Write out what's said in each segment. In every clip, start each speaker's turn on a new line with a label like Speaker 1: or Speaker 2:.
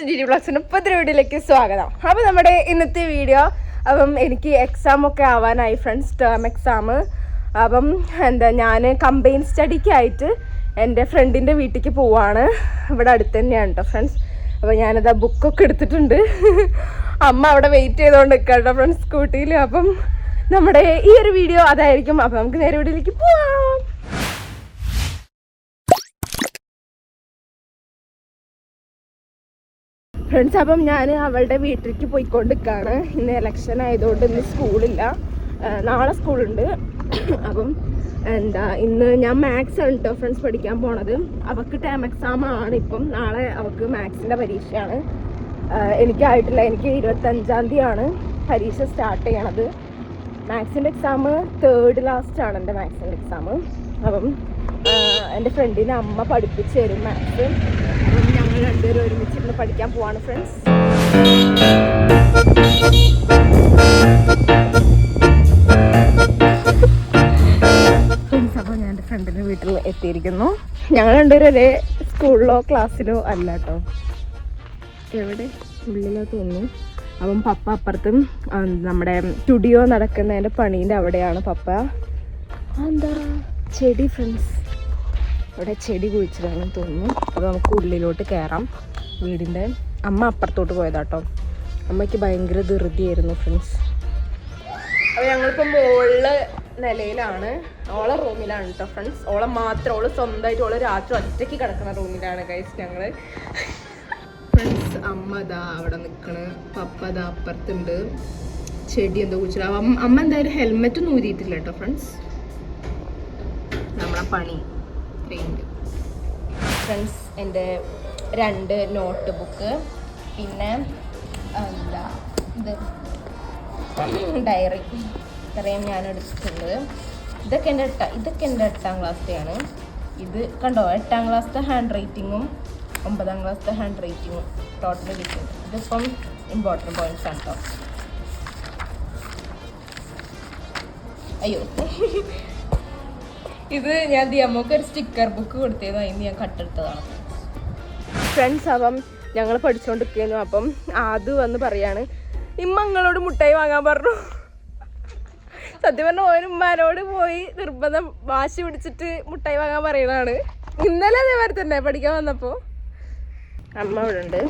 Speaker 1: GD Vlogsന്റെ പുതിയ വീഡിയോയിലേക്ക് സ്വാഗതം. അപ്പോൾ നമ്മുടെ ഇന്നത്തെ വീഡിയോ അപ്പം എനിക്ക് എക്സാം ഒക്കെ ആവാനായി ഫ്രണ്ട്സ്, ടേം എക്സാം. അപ്പം ഞാൻ കമ്പൈൻ സ്റ്റഡിക്കായിട്ട് എൻ്റെ ഫ്രണ്ടിൻ്റെ വീട്ടിലേക്ക് പോവാണ്. ഇവിടെ അടുത്ത് തന്നെയാണ് കേട്ടോ ഫ്രണ്ട്സ്. അപ്പോൾ ഞാനത് ബുക്കൊക്കെ എടുത്തിട്ടുണ്ട്. അമ്മ അവിടെ വെയിറ്റ് ചെയ്തുകൊണ്ട് നിൽക്കാം കേട്ടോ ഫ്രണ്ട്സ് സ്കൂട്ടിയിൽ. അപ്പം നമ്മുടെ ഈ ഒരു വീഡിയോ അതായിരിക്കും. അപ്പം നമുക്ക് നേരെ വീഡിയോയിലേക്ക് പോവാം. ഫ്രണ്ട്സ്, അപ്പം ഞാൻ അവളുടെ വീട്ടിലേക്ക് പോയിക്കൊണ്ടിരിക്കുകയാണ്. ഇന്ന് ഇലക്ഷൻ ആയതുകൊണ്ട് ഇന്ന് സ്കൂളില്ല, നാളെ സ്കൂളുണ്ട്. അപ്പം ഇന്ന് ഞാൻ മാത്സ് ആണ് കേട്ടോ ഫ്രണ്ട്സ് പഠിക്കാൻ പോണത്. അവൾക്ക് ടേം എക്സാം ആണ്. ഇപ്പം നാളെ അവൾക്ക് മാത്സിൻ്റെ പരീക്ഷയാണ്. എനിക്കായിട്ടില്ല, എനിക്ക് 25-ാം തീയതിയാണ് പരീക്ഷ സ്റ്റാർട്ട് ചെയ്യണത്. മാത്സിൻ്റെ എക്സാം 3rd ലാസ്റ്റാണ് എൻ്റെ മാത്സിൻ്റെ എക്സാം. അപ്പം എൻ്റെ ഫ്രണ്ടിനെ അമ്മ പഠിപ്പിച്ച് തരും മാത്സ്. അപ്പം ഞങ്ങൾ രണ്ടുപേരും ഒരുമിച്ചിരുന്ന് പഠിക്കാൻ പോവാണ് ഫ്രണ്ട്സ്. അപ്പോൾ ഞാൻ എൻ്റെ ഫ്രണ്ടിൻ്റെ വീട്ടിൽ എത്തിയിരിക്കുന്നു. ഞങ്ങൾ രണ്ടുപേരും ഒരേ സ്കൂളിലോ ക്ലാസ്സിലോ അല്ല കേട്ടോ, എവിടെ ഉള്ളിലോ തോന്നുന്നു. അപ്പം പപ്പ അപ്പുറത്തും നമ്മുടെ സ്റ്റുഡിയോ നടക്കുന്നതിൻ്റെ പണീൻ്റെ അവിടെയാണ് പപ്പ. എന്താ ചെടി ഫ്രണ്ട്സ്, അവിടെ ചെടി കുഴിച്ചിടാണെന്ന് തോന്നുന്നു. അപ്പോൾ നമുക്ക് ഉള്ളിലോട്ട് കയറാം വീടിൻ്റെ. അമ്മ അപ്പുറത്തോട്ട് പോയതാട്ടോ. അമ്മയ്ക്ക് ഭയങ്കര ധൃതിയായിരുന്നു ഫ്രണ്ട്സ്. അപ്പോൾ ഞങ്ങളിപ്പോൾ മുകളിലെ നിലയിലാണ്, ഓളെ റൂമിലാണ് കേട്ടോ ഫ്രണ്ട്സ്. ഓളെ മാത്രം, ഓള് സ്വന്തമായിട്ട് ഓള് രാത്രി ഒറ്റയ്ക്ക് കിടക്കുന്ന റൂമിലാണ് ഗൈസ് ഞങ്ങൾ ഫ്രണ്ട്സ്. അമ്മ ദാ അവിടെ നിൽക്കണ്, പപ്പ ദാ അപ്പുറത്തുണ്ട്. ചെടി എന്തോ കുഴിച്ചിട്ട് അമ്മ എന്തായാലും ഹെൽമെറ്റ് ഊരിയിട്ടില്ല കേട്ടോ ഫ്രണ്ട്സ്. നമ്മളെ പണി ഫ്രണ്ട്സ്. എൻ്റെ 2 നോട്ട് ബുക്ക്, പിന്നെ എന്താ ഇത് ഡയറി, ഇത്രയും ഞാൻ എടുത്തിട്ടുണ്ട്. ഇതൊക്കെ എൻ്റെ 8ാം ക്ലാസ്സിലെയാണ്. ഇത് കണ്ടോ, 8ാം ക്ലാസ്സിലെ ഹാൻഡ് റൈറ്റിങ്ങും 9ാം ക്ലാസ്സിലെ ഹാൻഡ് റൈറ്റിങ്ങും ടോട്ടൽ കിട്ടുന്നുണ്ട്. ഇതിപ്പം ഇമ്പോർട്ടൻറ്റ് പോയിന്റ്സ് ആണ് കേട്ടോ. അയ്യോ, ഇത് ഞാൻ ദിയമ്മക്ക് ഒരു സ്റ്റിക്കർ ബുക്ക് കൊടുത്തിരുന്നു, അതിന് ഞാൻ കട്ടെടുത്തതാണ് ഫ്രണ്ട്സ്. അപ്പം ഞങ്ങൾ പഠിച്ചുകൊണ്ടിരിക്കുന്നു. അപ്പം അത് വന്ന് പറയാണ്, ഇമ്മങ്ങളോട് മുട്ടായി വാങ്ങാൻ പറഞ്ഞു. സത്യം പറഞ്ഞ ഓൻ ഉമ്മാനോട് പോയി നിർബന്ധം വാശി പിടിച്ചിട്ട് മുട്ടായി വാങ്ങാൻ പറയണതാണ്. ഇന്നലെ അതേമാതിരി തന്നെ പഠിക്കാൻ വന്നപ്പോൾ അമ്മ ഇവിടെ ഉണ്ട്.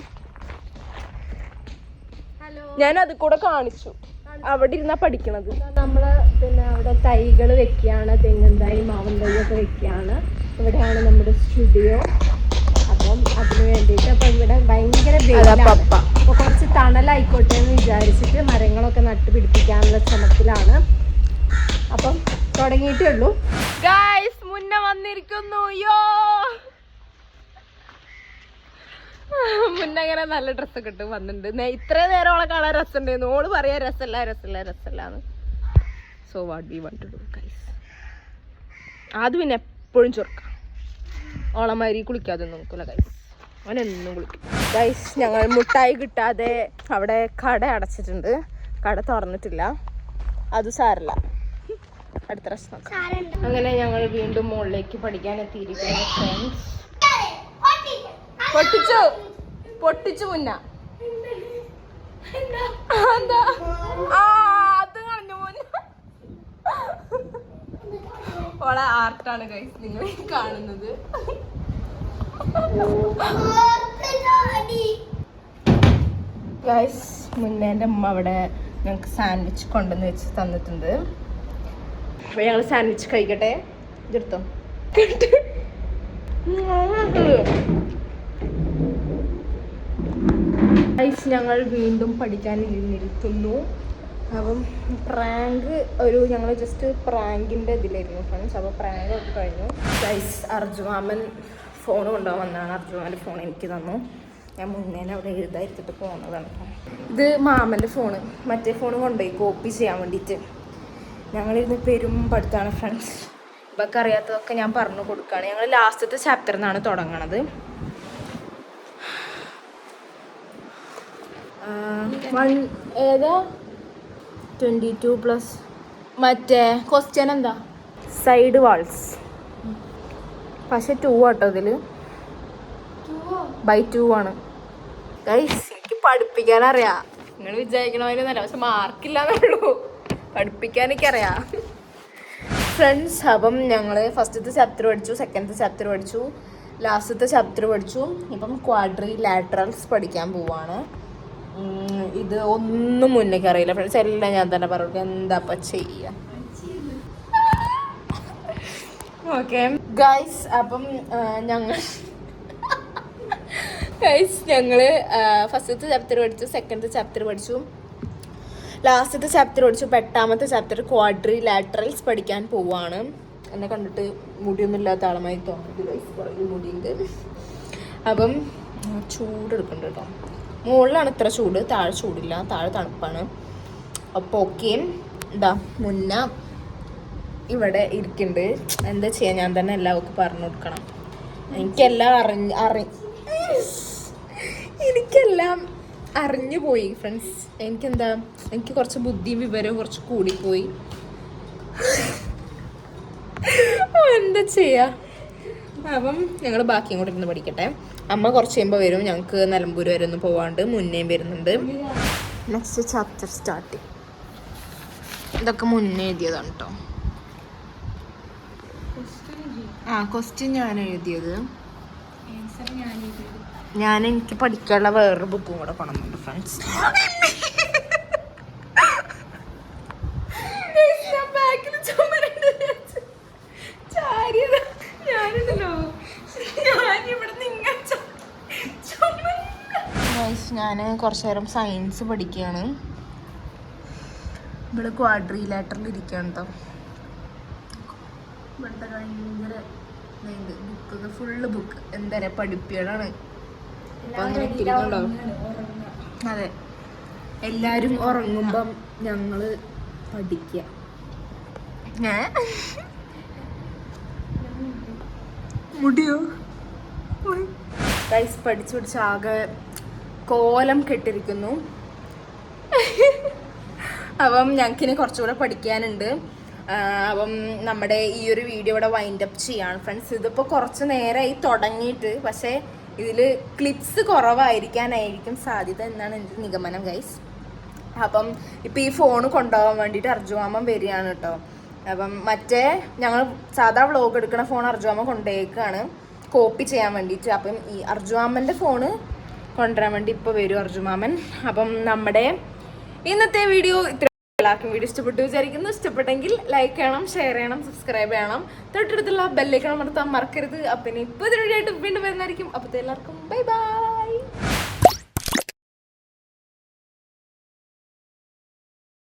Speaker 1: ഞാൻ അത് കൂടെ കാണിച്ചു. അവിടെ ഇരുന്നാ പഠിക്കണത്. നമ്മള് പിന്നെ അവിടെ തൈകൾ വെക്കുകയാണ്, തെങ്ങും തൈ മാവൻ തൈ ഒക്കെ വെക്കുകയാണ്. ഇവിടെയാണ് നമ്മുടെ സ്റ്റുഡിയോ. അപ്പം അതിന് വേണ്ടിയിട്ട് അപ്പം ഇവിടെ ഭയങ്കര വെയിലാണ്. അപ്പോൾ കുറച്ച് തണലായിക്കോട്ടെ എന്ന് വിചാരിച്ചിട്ട് മരങ്ങളൊക്കെ നട്ടുപിടിപ്പിക്കാനുള്ള ശ്രമത്തിലാണ്. അപ്പം തുടങ്ങിയിട്ടേ ഉള്ളൂ ഗായ്സ്. മുന്നേ വന്നിരിക്കുന്നു. മുന്നങ്ങനെ നല്ല ഡ്രസ്സൊക്കെ ഇട്ട് വന്നിട്ടുണ്ട്. ഇത്രയും നേരം ഓളെ കാണാൻ രസമുണ്ടായിരുന്നു. ഓള് പറയാ രസമില്ലാന്ന്. So what we want to do guys. അത് പിന്നെ എപ്പോഴും ചൊറുക്കാം. ഓളമാതിരി കുളിക്കാതെ നോക്കൂല ഗൈസ്, അവനെന്നും കുളിക്കും ഗൈസ്. ഞങ്ങൾ മുട്ടായി കിട്ടാതെ അവിടെ കട അടച്ചിട്ടുണ്ട്, കട തുറന്നിട്ടില്ല. അത് സാരല്ല, അടുത്ത പ്രശ്നം. അങ്ങനെ ഞങ്ങൾ വീണ്ടും മുകളിലേക്ക് പഠിക്കാൻ എത്തിയിരിക്കുന്നു ഫ്രണ്ട്സ്. പൊട്ടിച്ചു മുന്ന അത് കളഞ്ഞു മുന്ന. ഓളെ ആർട്ടാണ് ഗൈസ് നിങ്ങൾ കാണുന്നത്. ഗൈസ്, മുന്നേൻ്റെ അമ്മ അവിടെ ഞങ്ങൾക്ക് സാൻഡ്വിച്ച് കൊണ്ടുവന്ന് വെച്ച് തന്നിട്ടുണ്ട്. അപ്പോൾ ഞങ്ങൾ സാൻഡ്വിച്ച് കഴിക്കട്ടെ. ഇതെടുത്തോ. ഗൈസ്, ഞങ്ങൾ വീണ്ടും പഠിക്കാൻ ഇരുന്നിരിക്കുന്നു. അപ്പം പ്രാങ്ക് ഞങ്ങൾ ജസ്റ്റ് പ്രാങ്കിൻ്റെ ഇതിലായിരുന്നു ഫ്രണ്ട്സ്. അപ്പോൾ പ്രാങ്ക് ഒക്കെ കഴിഞ്ഞു ഗൈസ്. അർജുമാമൻ ഫോൺ കൊണ്ടുപോകാൻ വന്നതാണ്. അർജുമാമൻ്റെ ഫോൺ എനിക്ക് തന്നു. ഞാൻ മുന്നേനെ അവിടെ എഴുതായിരുത്തിട്ട് പോകുന്നതാണ്. ഇത് മാമൻ്റെ ഫോണ്. മറ്റേ ഫോൺ കൊണ്ടുപോയി കോപ്പി ചെയ്യാൻ വേണ്ടിയിട്ട്. ഞങ്ങളിരുന്ന് പെരും പഠിത്തമാണ് ഫ്രണ്ട്സ്. ഇവർക്ക് അറിയാത്തതൊക്കെ ഞാൻ പറഞ്ഞു കൊടുക്കുകയാണ്. ഞങ്ങൾ ലാസ്റ്റത്തെ ചാപ്റ്ററിൽ നിന്നാണ് തുടങ്ങണത്. ഏതാ 22+. മറ്റേ ക്വസ്റ്റ്യൻ എന്താ, സൈഡ് വാൾസ്. പക്ഷെ 2 ആട്ടോ ഇതിൽ, by 2 ആണ്. ഗൈസ് എനിക്ക് പഠിപ്പിക്കാനറിയാം, നിങ്ങൾ വിചാരിക്കണമായിരുന്നല്ല, പക്ഷെ മാർക്കില്ലാന്നുള്ളൂ. പഠിപ്പിക്കാൻ എനിക്കറിയാം ഫ്രണ്ട്സ്. അപ്പം ഞങ്ങൾ ഫസ്റ്റത്തെ ചാപ്റ്റർ പഠിച്ചു, സെക്കൻഡത്തെ ചാപ്റ്റർ പഠിച്ചു, ലാസ്റ്റത്തെ ചാപ്റ്റർ പഠിച്ചു. ഇപ്പം ക്വാഡ്രി ലാറ്ററൽസ് പഠിക്കാൻ പോവാണ്. ഇത് ഒന്നും മുന്നേക്ക് അറിയില്ല ഫ്രണ്ട്സ്, എല്ലാം ഞാൻ തന്നെ പറഞ്ഞു. എന്താ ചെയ്യുക? ഓക്കെ ഗൈസ്, അപ്പം ഞങ്ങൾ ഫസ്റ്റത്തെ ചാപ്റ്റർ പഠിച്ചു, സെക്കൻഡത്തെ ചാപ്റ്റർ പഠിച്ചു, ലാസ്റ്റത്തെ ചാപ്റ്റർ പഠിച്ചു. 8ാമത്തെ ചാപ്റ്റർ ക്വാഡ്രി ലാറ്ററൽസ് പഠിക്കാൻ പോവാണ്. എന്നെ കണ്ടിട്ട് മുടിയൊന്നും ഇല്ലാത്ത ആളമായി തോന്നുന്നു ഗൈസ്, കുറേ മുടിയുണ്ട്. അപ്പം ചൂടെടുക്കുന്നുണ്ട് കേട്ടോ. മുകളിലാണ് ഇത്ര ചൂട്, താഴെ ചൂടില്ല, താഴെ തണുപ്പാണ്. അപ്പോൾ ഓക്കെ ഇതാ മുന്ന ഇവിടെ ഇരിക്കുന്നുണ്ട്. എന്താ ചെയ്യാ, ഞാൻ തന്നെ എല്ലാവർക്കും പറഞ്ഞു കൊടുക്കണം. എനിക്കെല്ലാം അറിഞ്ഞു പോയി ഫ്രണ്ട്സ്. എനിക്ക് കുറച്ച് ബുദ്ധിയും വിവരവും കുറച്ച് കൂടിപ്പോയി. എന്താ ചെയ്യാ. അപ്പം ഞങ്ങൾ ബാക്കിയും കൂടെ ഇരുന്ന് പഠിക്കട്ടെ. അമ്മ കുറച്ച് കഴിയുമ്പോൾ വരും. ഞങ്ങൾക്ക് നിലമ്പൂർ വരെ ഒന്ന് പോവാണ്ട്, മുന്നേയും വരുന്നുണ്ട്. Next chapter start. ഇതൊക്കെ മുന്നേ എഴുതിയതാണ് കേട്ടോ. ക്വസ്റ്റ്യൻ ഞാൻ എഴുതിയത്. ഞാൻ എനിക്ക് പഠിക്കാനുള്ള വേറൊരു ബുക്കും കൂടെ കൊണ്ടുവന്നുണ്ട് ഫ്രണ്ട്സ്. ഞാൻ കുറച്ചു നേരം സയൻസ് പഠിക്കുകയാണ്. ഇവിടെ ക്വാഡ്രി ലാറ്ററിൽ ഇരിക്കുകയാണ് കേട്ടോ. ഇവിടുത്തെ ഭയങ്കര ബുക്കൊക്കെ ഫുള്ള് ബുക്ക് എന്താ പറയുക, പഠിപ്പികളാണ്. അപ്പൊ അങ്ങനെ ഇട്ടിരിക്കണ്ടോ? അതെ, എല്ലാരും ഉറങ്ങുമ്പം ഞങ്ങള് പഠിക്കുക. മുടിയോ ഗൈസ്, പഠിച്ചു പഠിച്ച് ആകെ കോലം കെട്ടിരിക്കുന്നു. അപ്പം ഞങ്ങൾക്കിനി കുറച്ചുകൂടെ പഠിക്കാനുണ്ട്. അപ്പം നമ്മുടെ ഈ ഒരു വീഡിയോ ഇവിടെ വൈൻഡ് അപ്പ് ചെയ്യാണ് ഫ്രണ്ട്സ്. ഇതിപ്പോൾ കുറച്ച് നേരമായി തുടങ്ങിയിട്ട്, പക്ഷേ ഇതിൽ ക്ലിപ്സ് കുറവായിരിക്കാനായിരിക്കും സാധ്യത എന്നാണ് എൻ്റെ നിഗമനം ഗൈസ്. അപ്പം ഇപ്പം ഈ ഫോൺ കൊണ്ടുപോകാൻ വേണ്ടിയിട്ട് അർജുമാമൻ വരികയാണ് കേട്ടോ. അപ്പം മറ്റേ ഞങ്ങൾ സാധാ വ്ളോഗ് എടുക്കുന്ന ഫോൺ അർജുമാമൻ കൊണ്ടുപോയേക്കാണ് കോപ്പി ചെയ്യാൻ വേണ്ടിയിട്ട്. അപ്പം ഈ അർജുമാമൻ്റെ ഫോണ് കൊണ്ടുവരാൻ വേണ്ടി ഇപ്പോൾ വരും അർജുമാമൻ. അപ്പം നമ്മുടെ ഇന്നത്തെ വീഡിയോ എല്ലാവർക്കും വീഡിയോ ഇഷ്ടപ്പെട്ടു വിചാരിക്കുന്നു. ഇഷ്ടപ്പെട്ടെങ്കിൽ ലൈക്ക് ചെയ്യണം, ഷെയർ ചെയ്യണം, സബ്സ്ക്രൈബ് ചെയ്യണം, തൊട്ടടുത്തുള്ള ബെല്ലൈക്കൺ അമർത്താൻ മറക്കരുത്. അപ്പം ഇനി ഇപ്പോൾ ഇതിനു വേണ്ടിയിട്ട് വീണ്ടും വരുന്നതായിരിക്കും. അപ്പോൾ എല്ലാവർക്കും ബൈ ബൈ.